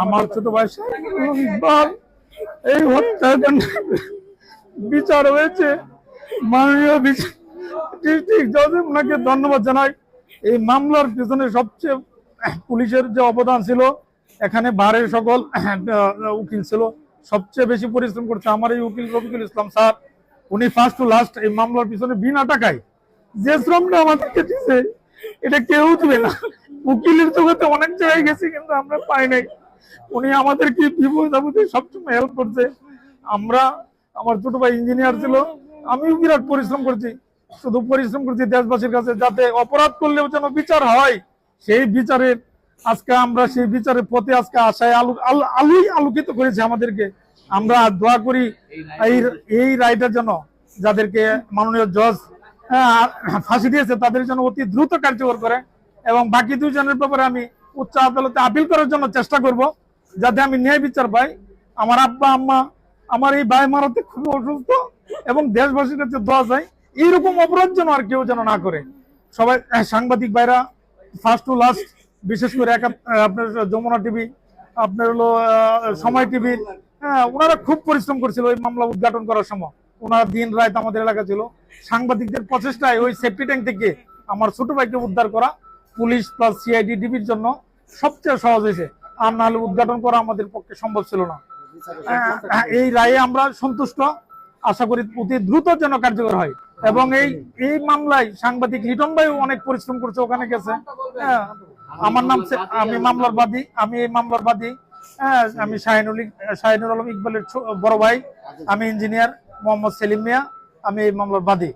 আমার ছোট ভাই ইকবাল এই হত্যাকাণ্ড বিচার হয়েছে। মাননীয় ডিস্ট্রিক্ট জজ ওনাকে ধন্যবাদ জানাই। এই মামলার পিছনে সবচেয়ে পুলিশের যে অবদান ছিল, এখানে বারের সকল উকিল ছিল, সবচেয়ে বেশি পরিশ্রম করছে আমার এই উকিল রফিকুল ইসলাম স্যার। উনি ফার্স্ট টু লাস্ট এই মামলার পিছনে বিনা টাকায় যে শ্রমটা আমাদেরকে দিচ্ছে এটা কেউ দিবে না। উকিলের জগতে অনেক জায়গায় গেছি কিন্তু আমরা পাই নাই। উনি আমাদেরকে বিপদ আপদে সবসময় হেল্প করছে। আমরা, আমার ছোট ভাই ইঞ্জিনিয়ার ছিল, আমিও বিরাট পরিশ্রম করছি, শুধু পরিশ্রম করছি দেশবাসীর কাছে যাতে অপরাধ করলেও যেন বিচার হয়। সেই বিচারের আজকে আমরা সেই বিচারের পথে আজকে আশায় আলোই আলোকিত করেছে আমাদেরকে। আমরা দোয়া করি এই রায়টার জন্য, যাদেরকে মাননীয় জজ ফাঁসি দিয়েছে তাদের জন্য অতি দ্রুত কার্যকর করে, এবং বাকি দুইজনের ব্যাপারে আমি উচ্চ আদালতে আপিল করার জন্য চেষ্টা করব যাতে আমি ন্যায় বিচার পাই। আমার আব্বা আম্মা, আমার এই ভাই মারাতে খুব অসুস্থ, এবং দেশবাসীর কাছে দোয়া চাই এইরকম অপরাধ যেন আর কেউ যেন না করে। সবাই সাংবাদিক ভাইরা ফার্স্ট টু লাস্ট, বিশেষ করে আপনার যমুনা টিভি, আপনার হলো সময় টিভি, ওনারা খুব পরিশ্রম করছিল ওই মামলা উদ্ঘাটন করার সময়। ওনারা দিন রাত আমাদের এলাকা ছিল। সাংবাদিকদের প্রচেষ্টায় ওই সেফটি ট্যাঙ্ক থেকে আমার ছোট ভাইকে উদ্ধার করা পুলিশ প্লাস সিআইডি ডিবির জন্য সবচেয়ে সহজ হয়েছে। আর নাহলে উদ্ঘাটন করা আমাদের পক্ষে সম্ভব ছিল না। এই রায়ে আমরা সন্তুষ্ট, আশা করি অতি দ্রুত যেন কার্যকর হয়। এবং এই মামলায় সাংবাদিক লিটন ভাই অনেক পরিশ্রম করছে, ওখানে গেছে। আমার নাম, আমি মামলার বাদী, আমি এই মামলার বাদী। আমি শাহিনুল আলম ইকবালের বড় ভাই, আমি ইঞ্জিনিয়ার মোহাম্মদ সেলিম মিয়া, আমি এই মামলার বাদী।